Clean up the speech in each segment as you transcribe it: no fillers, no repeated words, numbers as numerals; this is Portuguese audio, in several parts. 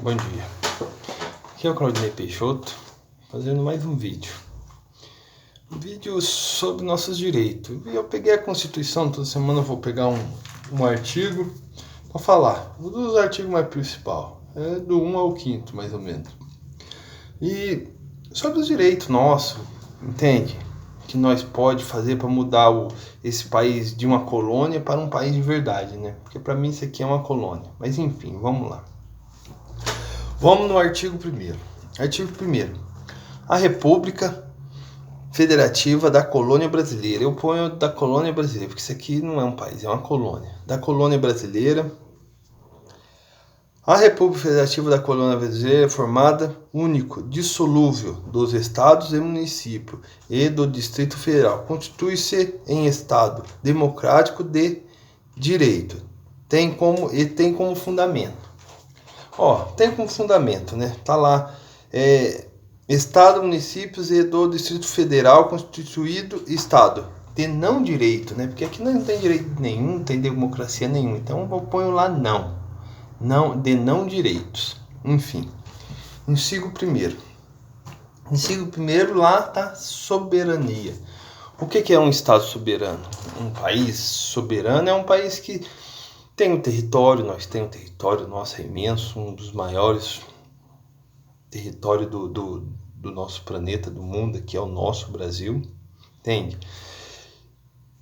Bom dia, aqui é o Claudinei Peixoto, fazendo mais um vídeo. Um vídeo sobre nossos direitos. E eu peguei a Constituição, toda semana eu vou pegar um artigo para falar. Um dos artigos mais principais, é do 1 ao 5º, mais ou menos. E sobre os direitos nossos, entende? Que nós pode fazer para mudar esse país de uma colônia para um país de verdade, né? Porque para mim isso aqui é uma colônia. Mas enfim, vamos lá. Vamos no artigo 1º. Artigo 1º. A República Federativa da Colônia Brasileira. Eu ponho da Colônia Brasileira, porque isso aqui não é um país, é uma colônia. Da Colônia Brasileira. A República Federativa da Colônia Brasileira é formada único, dissolúvel dos estados e municípios e do Distrito Federal. Constitui-se em Estado democrático de direito. Tem como fundamento. Tem como fundamento, né? Tá lá. Estado, municípios e do Distrito Federal constituído Estado de não direito, né? Porque aqui não tem direito nenhum, não tem democracia nenhuma. Então eu ponho lá de não direitos. Enfim, inciso 1º. Inciso 1º lá tá soberania. O que é um Estado soberano? Um país soberano é um país que tem um território, nós temos um território, nosso é imenso, um dos maiores territórios do nosso planeta, do mundo, que é o nosso Brasil, entende?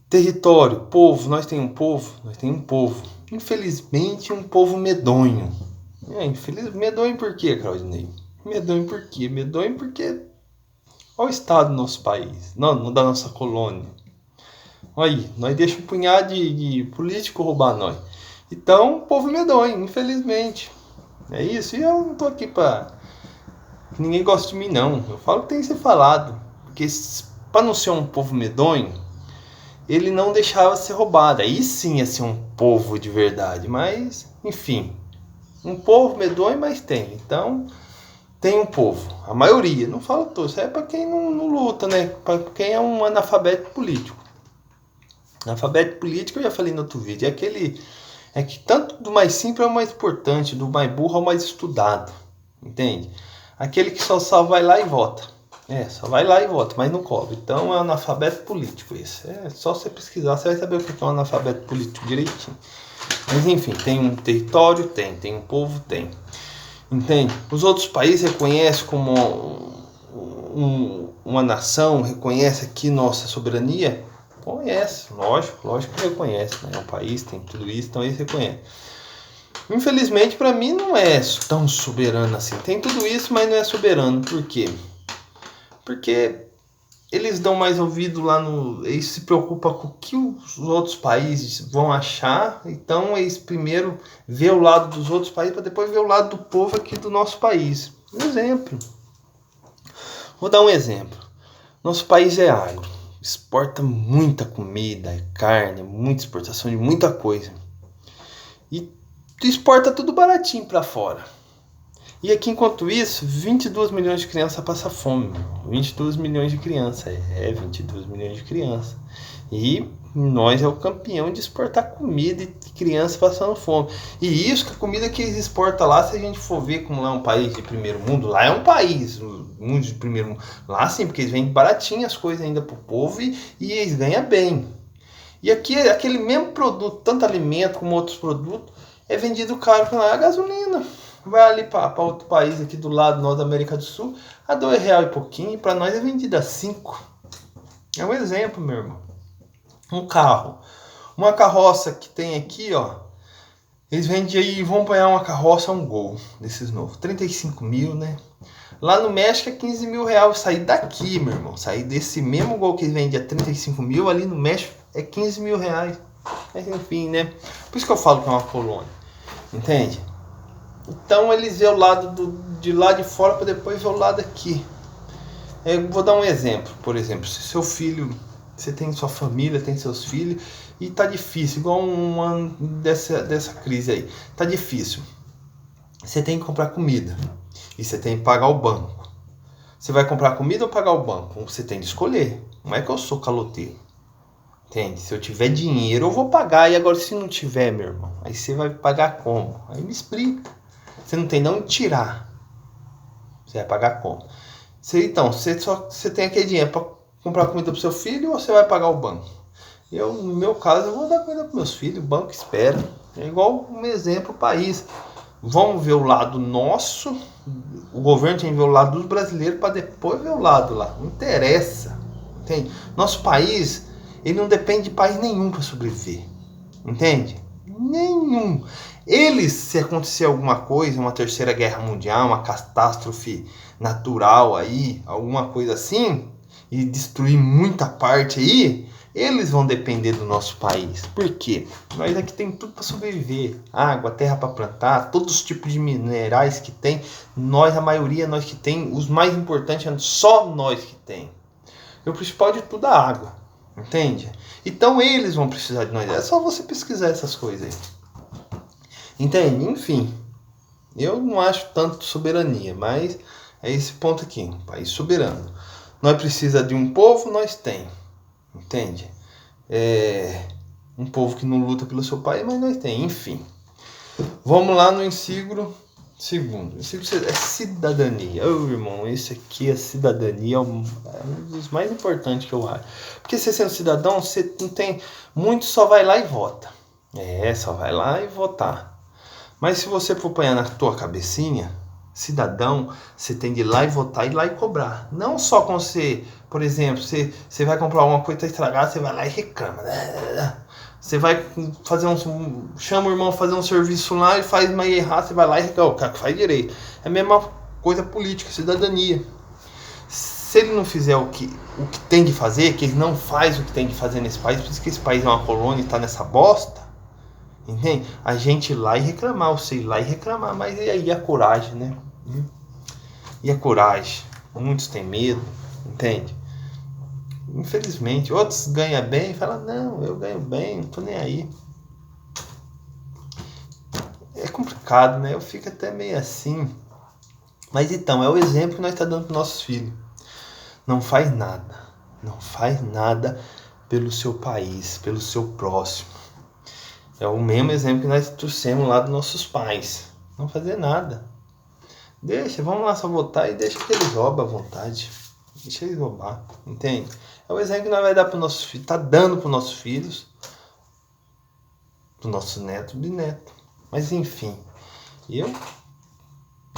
Território, povo, nós temos um povo, infelizmente um povo medonho. Medonho por quê, Claudinei? Medonho por quê? Medonho porque olha o estado do nosso país, não da nossa colônia. Olha aí, nós deixamos um punhado de político roubar nós. Então, povo medonho, infelizmente. É isso, e eu não tô aqui pra que ninguém gosta de mim, não. Eu falo que tem que ser falado. Porque para não ser um povo medonho, ele não deixava ser roubado. Aí sim ia ser um povo de verdade. Mas, enfim. Um povo medonho, mas tem. Então, tem um povo. A maioria. Não falo todo. Isso é para quem não luta, né? Para quem é um analfabeto político. Analfabeto político, eu já falei no outro vídeo. É que tanto do mais simples é o mais importante. Do mais burro é o mais estudado. Entende? Aquele que só vai lá e vota. Só vai lá e vota, mas não cobra. Então é um analfabeto político esse. É só você pesquisar, você vai saber o que é um analfabeto político direitinho. Mas enfim, tem um território? Tem um povo? Tem. Entende? Os outros países reconhecem como uma nação, reconhece aqui nossa soberania? Conhece, lógico que reconhece, né? É um país, tem tudo isso, então eles reconhecem. Infelizmente, para mim, não é tão soberano assim. Tem tudo isso, mas não é soberano. Por quê? Porque eles dão mais ouvido lá no... Eles se preocupam com o que os outros países vão achar. Então, eles primeiro vê o lado dos outros países para depois ver o lado do povo aqui do nosso país. Um exemplo. Vou dar um exemplo. Nosso país é agro. Exporta muita comida, carne, muita exportação de muita coisa. E exporta tudo baratinho para fora. E aqui, enquanto isso, 22 milhões de crianças passam fome. 22 milhões de crianças. 22 milhões de crianças. E nós é o campeão de exportar comida e crianças passando fome. E isso que a comida que eles exportam lá, se a gente for ver como lá é um país de primeiro mundo, lá é um país muito de primeiro mundo. Lá sim, porque eles vendem baratinho as coisas ainda pro povo e eles ganham bem. E aqui, aquele mesmo produto, tanto alimento como outros produtos, é vendido caro com a gasolina. Vai ali para outro país aqui do lado, nós da América do Sul, a R$2 e pouquinho, para nós é vendida a 5. É um exemplo, meu irmão. Um carro, uma carroça que tem aqui, ó, eles vendem aí, vão apanhar uma carroça, um Gol, desses novos, 35 mil, né? Lá no México é 15 mil reais, sair daqui, meu irmão, sair desse mesmo Gol que eles vendem a 35 mil, ali no México é 15 mil reais. Mas enfim, né? Por isso que eu falo que é uma colônia, entende? Então eles vê o lado de lá de fora para depois ver o lado aqui. Eu vou dar um exemplo. Por exemplo, se seu filho, você tem sua família, tem seus filhos e tá difícil, igual um ano dessa crise aí, tá difícil. Você tem que comprar comida e você tem que pagar o banco. Você vai comprar comida ou pagar o banco? Você tem de escolher. Não é que eu sou caloteiro. Entende? Se eu tiver dinheiro eu vou pagar, e agora se não tiver, meu irmão, aí você vai pagar como? Aí me explica. Você não tem de onde tirar. Você vai pagar como? Você tem aquele dinheiro para comprar comida para o seu filho ou você vai pagar o banco? No meu caso, eu vou dar comida para meus filhos, o banco espera. É igual um exemplo, o país. Vamos ver o lado nosso, o governo tem que ver o lado dos brasileiros para depois ver o lado lá. Não interessa. Entende? Nosso país, ele não depende de país nenhum para sobreviver. Entende? Nenhum. Eles, se acontecer alguma coisa, uma terceira guerra mundial, uma catástrofe natural aí, alguma coisa assim, e destruir muita parte aí, eles vão depender do nosso país. Por quê? Nós aqui tem tudo para sobreviver. Água, terra para plantar, todos os tipos de minerais que tem. Nós, a maioria, nós que tem. Os mais importantes, só nós que tem. E o principal de tudo é a água. Entende? Então eles vão precisar de nós. É só você pesquisar essas coisas aí. Entende? Enfim. Eu não acho tanto soberania, mas é esse ponto aqui. Um país soberano. Nós precisa de um povo, nós tem. Entende? É um povo que não luta pelo seu país, mas nós tem. Enfim. Vamos lá no inciso segundo. Inciso é cidadania. Ô, irmão, esse aqui, a cidadania, é um dos mais importantes que eu acho. Porque você sendo cidadão, você não tem... Muito só vai lá e vota. Só vai lá e votar. Mas se você for apanhar na tua cabecinha, cidadão, você tem de ir lá e votar e ir lá e cobrar. Não só quando você, por exemplo, você vai comprar alguma coisa que está estragada, você vai lá e reclama. Você vai fazer chama o irmão fazer um serviço lá e faz mais errado, você vai lá e reclama. O cara que faz direito. É a mesma coisa política, cidadania. Se ele não fizer o que tem que fazer, que ele não faz o que tem que fazer nesse país, por isso que esse país é uma colônia e está nessa bosta, entende? A gente ir lá e reclamar, você ir lá e reclamar, mas e aí a coragem, né? E a coragem? Muitos têm medo, entende? Infelizmente, outros ganham bem e falam, não, eu ganho bem, não tô nem aí. É complicado, né? Eu fico até meio assim. Mas então, é o exemplo que nós estamos dando para nossos filhos. Não faz nada. Não faz nada pelo seu país, pelo seu próximo. É o mesmo exemplo que nós trouxemos lá dos nossos pais. Não fazer nada. Deixa, vamos lá só votar e deixa que eles roubem à vontade. Deixa eles roubar, entende? É o exemplo que nós vai dar para os nossos filhos. Tá dando para os nossos filhos, para os nossos netos, bisnetos. Mas enfim, eu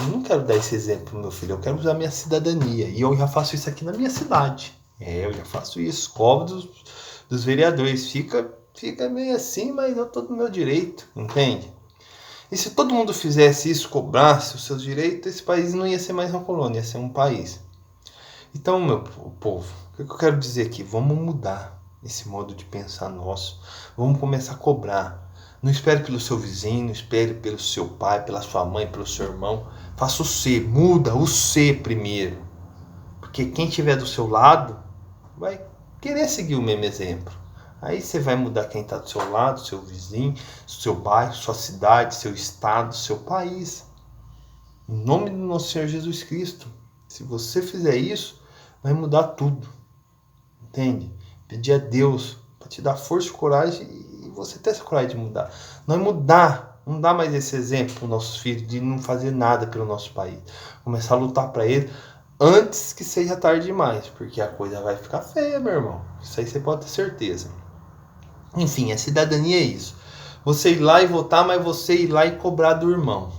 não quero dar esse exemplo pro meu filho. Eu quero usar minha cidadania. E eu já faço isso aqui na minha cidade. Eu já faço isso. Cobro dos vereadores. Fica meio assim, mas eu tô no meu direito, entende? E se todo mundo fizesse isso, cobrasse os seus direitos, esse país não ia ser mais uma colônia, ia ser um país. Então, meu povo, o que eu quero dizer aqui? Vamos mudar esse modo de pensar nosso. Vamos começar a cobrar. Não espere pelo seu vizinho, não espere pelo seu pai, pela sua mãe, pelo seu irmão. Faça o ser, muda o ser primeiro. Porque quem estiver do seu lado vai querer seguir o mesmo exemplo. Aí você vai mudar quem está do seu lado, seu vizinho, seu bairro, sua cidade, seu estado, seu país. Em nome do nosso Senhor Jesus Cristo. Se você fizer isso, vai mudar tudo. Entende? Pedir a Deus para te dar força e coragem e você ter essa coragem de mudar. Não é mudar, não dá mais esse exemplo para os nossos filhos de não fazer nada pelo nosso país. Começar a lutar para ele antes que seja tarde demais, porque a coisa vai ficar feia, meu irmão. Isso aí você pode ter certeza. Enfim, a cidadania é isso. Você ir lá e votar, mas você ir lá e cobrar do irmão.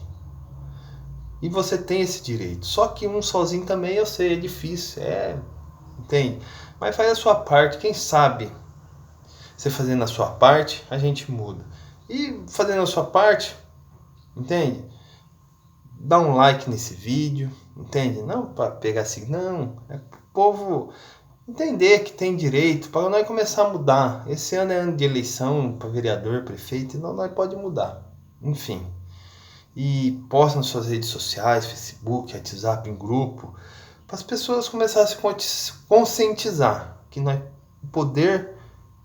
E você tem esse direito. Só que um sozinho também, eu sei, é difícil. Entende? Mas faz a sua parte. Quem sabe, você fazendo a sua parte, a gente muda. E fazendo a sua parte, entende? Dá um like nesse vídeo, entende? Não para pegar assim, não. É pro povo entender que tem direito, para nós começar a mudar. Esse ano é ano de eleição para vereador, prefeito, então nós pode mudar. Enfim. E posta nas suas redes sociais, Facebook, WhatsApp, em grupo, para as pessoas começarem a se conscientizar que o poder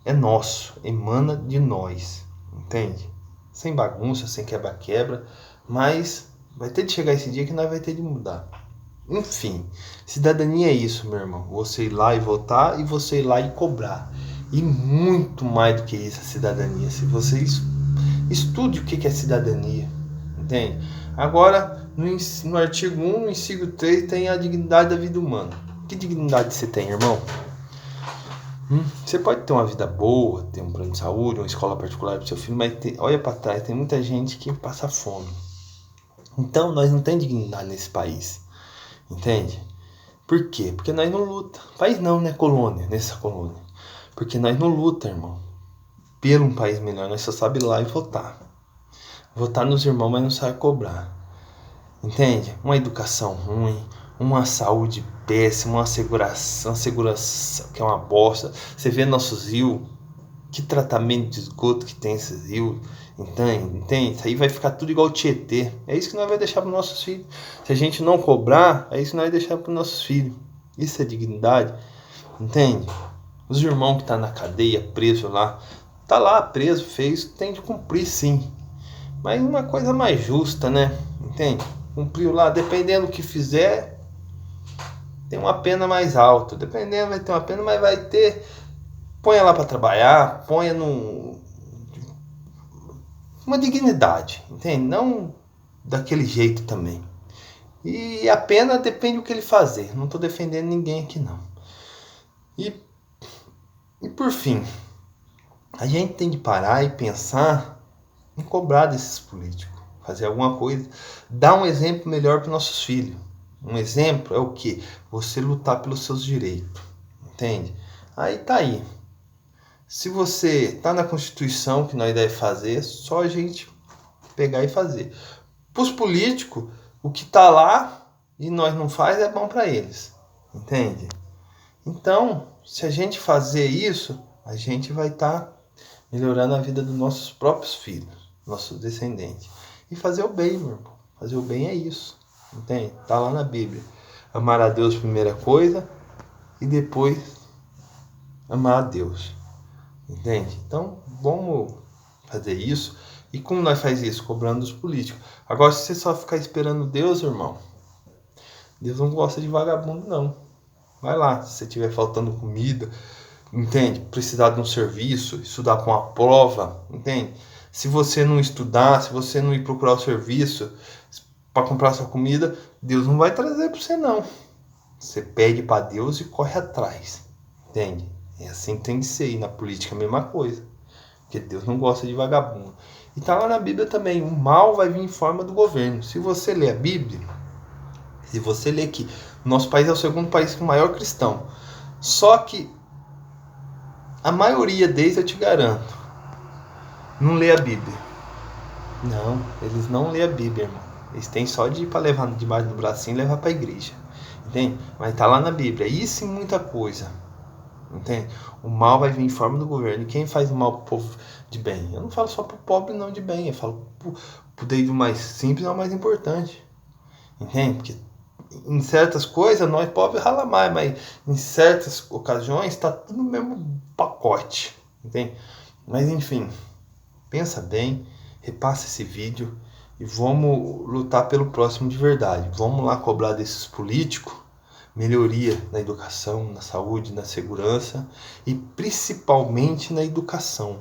é nosso, emana de nós, entende? Sem bagunça, sem quebra-quebra, mas vai ter de chegar esse dia que nós vai ter de mudar. Enfim, cidadania é isso, meu irmão. Você ir lá e votar e você ir lá e cobrar. E muito mais do que isso a cidadania. Se você estude o que é cidadania, entende? Agora, no artigo 1, no inciso 3, tem a dignidade da vida humana. Que dignidade você tem, irmão? Você pode ter uma vida boa, ter um plano de saúde, uma escola particular para o seu filho, mas olha para trás, tem muita gente que passa fome. Então, nós não temos dignidade nesse país, entende? Por quê? Porque nós não luta. País não, né? Colônia, nessa colônia. Porque nós não luta, irmão, pelo um país melhor. Nós só sabe ir lá e votar. Votar nos irmãos, mas não sabe cobrar. Entende? Uma educação ruim, uma saúde péssima, uma segurança que é uma bosta. Você vê nossos rios, que tratamento de esgoto que tem esses rios. Entende? Isso aí vai ficar tudo igual o Tietê. É isso que nós vamos deixar para os nossos filhos. Se a gente não cobrar, é isso que nós vamos deixar para os nossos filhos. Isso é dignidade. Entende? Os irmãos que estão na cadeia, preso lá. Tá lá preso, fez, tem de cumprir sim. Mas uma coisa mais justa, né? Entende? Cumpriu lá, dependendo do que fizer, tem uma pena mais alta. Dependendo, vai ter uma pena, mas vai ter. Ponha lá para trabalhar, ponha uma dignidade, entende? Não daquele jeito também. E a pena depende do que ele fazer. Não estou defendendo ninguém aqui, não. E por fim, a gente tem de parar e pensar em cobrar desses políticos. Fazer alguma coisa. Dar um exemplo melhor para nossos filhos. Um exemplo é o quê? Você lutar pelos seus direitos. Entende? Aí tá aí. Se você tá na Constituição que nós deve fazer, só a gente pegar e fazer. Para os políticos, o que tá lá e nós não faz é bom para eles. Entende? Então, se a gente fazer isso, a gente vai estar melhorando a vida dos nossos próprios filhos, nossos descendentes. E fazer o bem, meu irmão. Fazer o bem é isso. Entende? Tá lá na Bíblia. Amar a Deus primeira coisa e depois amar a Deus. Entende? Então, vamos fazer isso. E como nós faz isso? Cobrando dos políticos. Agora, se você só ficar esperando Deus, irmão, Deus não gosta de vagabundo, não. Vai lá, se você estiver faltando comida, entende? Precisar de um serviço, estudar para uma prova, entende? Se você não estudar, se você não ir procurar o serviço para comprar sua comida, Deus não vai trazer para você, não. Você pede para Deus e corre atrás, entende? É assim que tem que ser. E na política a mesma coisa. Porque Deus não gosta de vagabundo. E tá lá na Bíblia também. O mal vai vir em forma do governo. Se você ler a Bíblia, se você ler que nosso país é o segundo país com maior cristão. Só que a maioria deles, eu te garanto, não lê a Bíblia. Não, eles não lê a Bíblia, irmão. Eles têm só de ir para levar debaixo do bracinho e levar para a igreja. Entende? Mas tá lá na Bíblia. Isso e muita coisa. Entende? O mal vai vir em forma do governo. E quem faz o mal pro povo de bem? Eu não falo só pro pobre não de bem. Eu falo pro desde o mais simples ao mais importante. Entende? Porque em certas coisas nós pobres rala mais. Mas em certas ocasiões tá tudo no mesmo pacote. Entende? Mas enfim. Pensa bem. Repassa esse vídeo. E vamos lutar pelo próximo de verdade. Vamos lá cobrar desses políticos melhoria na educação, na saúde, na segurança e principalmente na educação.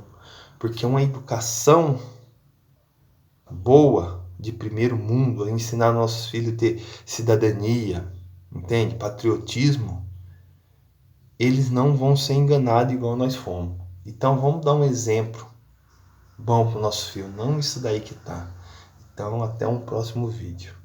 Porque uma educação boa, de primeiro mundo, a ensinar nossos filhos a ter cidadania, entende? Patriotismo, eles não vão ser enganados igual nós fomos. Então vamos dar um exemplo bom para o nosso filho, não isso daí que tá. Então até um próximo vídeo.